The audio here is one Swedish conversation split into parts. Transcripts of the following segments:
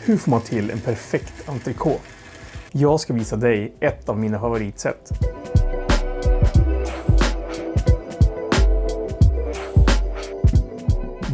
Hur får man till en perfekt entrecote? Jag ska visa dig ett av mina favoritsätt.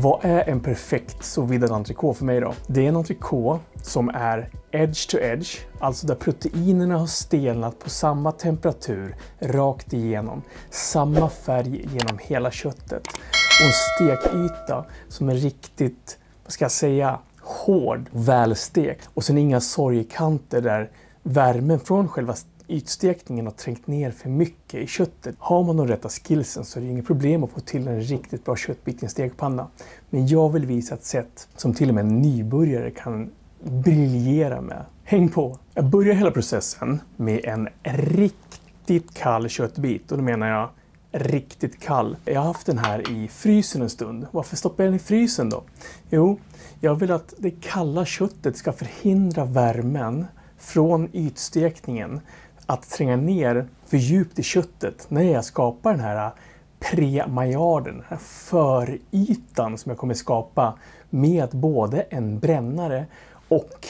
Vad är en perfekt sous vide entrecote för mig då? Det är en entrecote som är edge to edge, alltså där proteinerna har stelnat på samma temperatur rakt igenom, samma färg genom hela köttet och en stekyta som är riktigt, vad ska jag säga, hård, välstekt. Och sen inga sorgkanter där värmen från själva ytstekningen har trängt ner för mycket i köttet. Har man de rätta skillsen så är det inget problem att få till en riktigt bra köttbit i en stekpanna. Men jag vill visa ett sätt som till och med en nybörjare kan briljera med. Häng på! Jag börjar hela processen med en riktigt kall köttbit, och då menar jag riktigt kall. Jag har haft den här i frysen en stund. Varför stoppar jag den i frysen då? Jo, jag vill att det kalla köttet ska förhindra värmen från ytstekningen att tränga ner för djupt i köttet när jag skapar den här pre-maillarden, den här förytan som jag kommer skapa med både en brännare och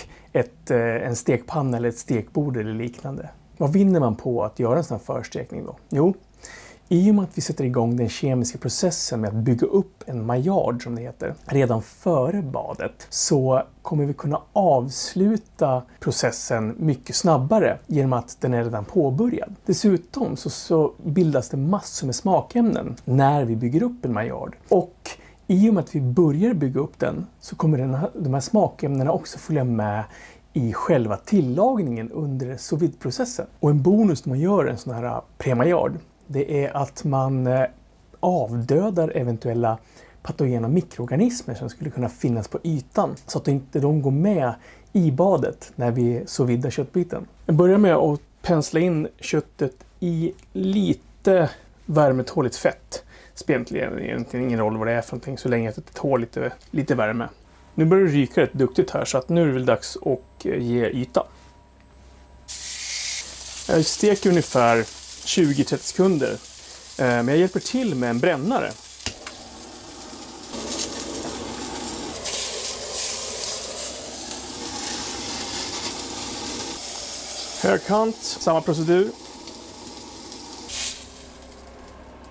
en stekpanna eller ett stekbord eller liknande. Vad vinner man på att göra en sån här förstekning då? Jo, i och med att vi sätter igång den kemiska processen med att bygga upp en maillard som det heter redan före badet, så kommer vi kunna avsluta processen mycket snabbare genom att den är redan påbörjad. Dessutom så bildas det massor med smakämnen när vi bygger upp en maillard. Och i och med att vi börjar bygga upp den så kommer de här smakämnena också följa med i själva tillagningen under sous vide-processen. Och en bonus när man gör en sån här pre-maillard, det är att man avdödar eventuella patogena mikroorganismer som skulle kunna finnas på ytan, så att inte de går med i badet när vi sous vidar köttbiten. Jag börjar med att pensla in köttet i lite värmetåligt fett. Spelar egentligen ingen roll vad det är för någonting så länge att det tål lite värme. Nu börjar det ryka rätt duktigt här, så att nu är det väl dags att ge yta. Jag steker ungefär 20-30 sekunder, men jag hjälper till med en brännare. Högkant, samma procedur.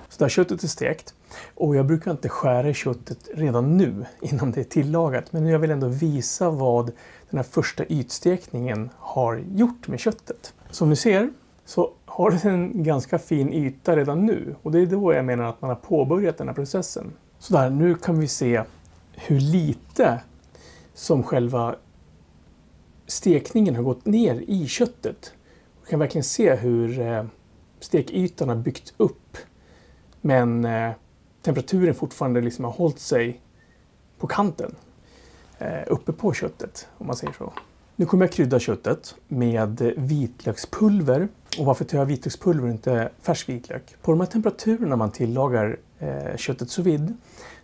Så där köttet är stekt. Och jag brukar inte skära i köttet redan nu innan det är tillagat, men jag vill ändå visa vad den här första ytstekningen har gjort med köttet. Som ni ser så har det en ganska fin yta redan nu, och det är då jag menar att man har påbörjat den här processen. Så där, nu kan vi se hur lite som själva stekningen har gått ner i köttet. Vi kan verkligen se hur stekytan har byggt upp, men temperaturen fortfarande liksom har hållit sig på kanten, uppe på köttet om man säger så. Nu kommer jag krydda köttet med vitlökspulver. Och varför tar jag vitlökspulver och inte färsk vitlök? På de här temperaturerna man tillagar köttet sous vide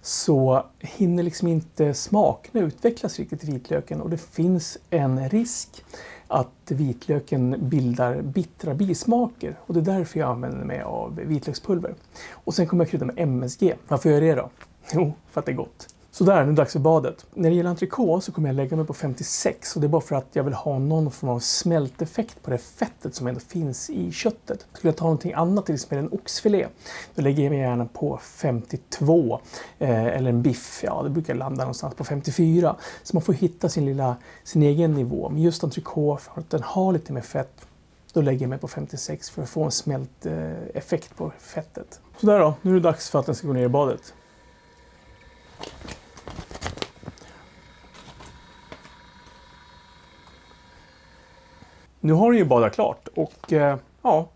så hinner liksom inte smakerna utvecklas riktigt i vitlöken, och det finns en risk att vitlöken bildar bittra bismaker, och det är därför jag använder mig av vitlökspulver. Och sen kommer jag krydda med MSG. Varför gör jag det då? Jo, för att det är gott. Så där, nu är det dags för badet. När det gäller entrecote så kommer jag lägga mig på 56, och det är bara för att jag vill ha någon form av smälteffekt på det fettet som ändå finns i köttet. Skulle jag ta någonting annat, till exempel en oxfilé, då lägger jag mig gärna på 52, eller en biff, ja det brukar landa någonstans på 54. Så man får hitta sin egen nivå. Men just entrecote, för att den har lite mer fett, då lägger jag mig på 56 för att få en smälteffekt på fettet. Så där då, nu är det dags för att den ska gå ner i badet. Nu har den ju badat klart, och ja,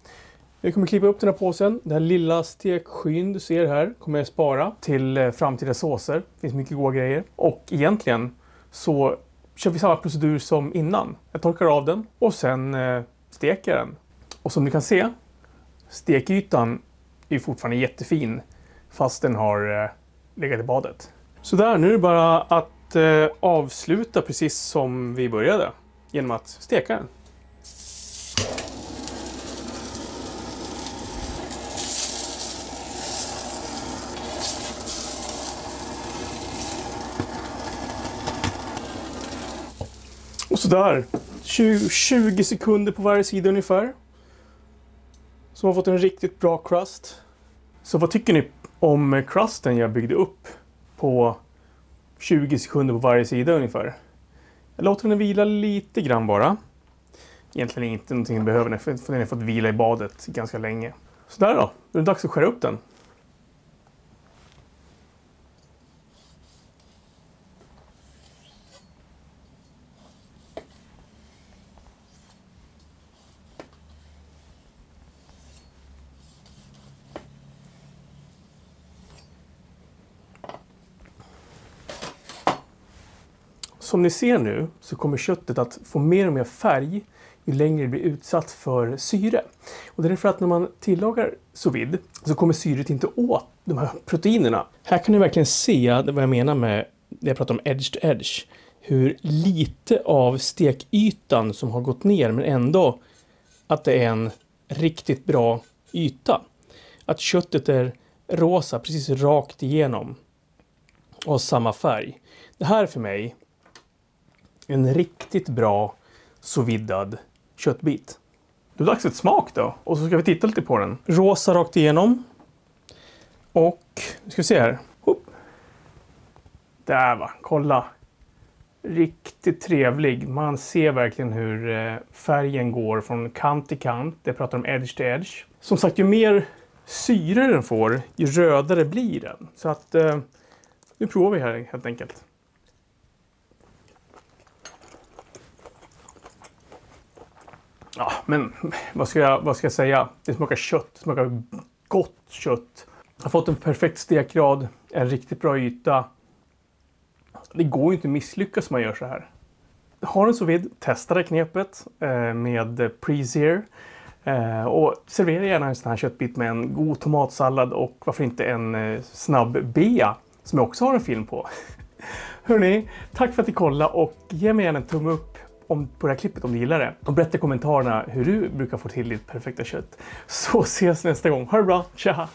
jag kommer klippa upp den här påsen. Den här lilla stekskyn du ser här kommer jag spara till framtida såser. Det finns mycket goda grejer. Och egentligen så kör vi samma procedur som innan. Jag torkar av den och sen steker den. Och som ni kan se, stekytan är fortfarande jättefin fast den har legat i badet. Så där, nu är det bara att avsluta precis som vi började genom att steka den. Och sådär. 20 sekunder på varje sida ungefär. Så har fått en riktigt bra crust. Så vad tycker ni om crusten jag byggde upp på 20 sekunder på varje sida ungefär? Jag låter den vila lite grann bara. Egentligen inte någonting jag behöver, för den har fått vila i badet ganska länge. Sådär då, då är det dags att skära upp den. Som ni ser nu så kommer köttet att få mer och mer färg ju längre det blir utsatt för syre. Och det är för att när man tillagar sous vide så kommer syret inte åt de här proteinerna. Här kan ni verkligen se vad jag menar med det jag pratar om edge to edge. Hur lite av stekytan som har gått ner, men ändå att det är en riktigt bra yta. Att köttet är rosa precis rakt igenom och har samma färg. Det här för mig en riktigt bra sous vidad köttbit. Det är dags för ett smak då. Och så ska vi titta lite på den. Rosa rakt igenom. Och nu ska vi se här. Hopp. Där va, kolla. Riktigt trevlig. Man ser verkligen hur färgen går från kant till kant. Jag pratar om edge to edge. Som sagt, ju mer syre den får, ju rödare blir den. Så att nu provar vi här helt enkelt. Ja, men vad ska jag säga? Det smakar kött, det smakar gott kött. Jag har fått en perfekt stekgrad, en riktigt bra yta. Det går ju inte att misslyckas om man gör så här. Har en sous vide, testa det knepet med pre-sear. Och servera gärna en sån här köttbit med en god tomatsallad och varför inte en snabb bea som jag också har en film på. Hörrni, tack för att ni kollade och ge mig gärna en tumme upp på det här klippet om du gillar det. Och berätta i kommentarerna hur du brukar få till ditt perfekta kött. Så ses nästa gång. Ha det bra, tja!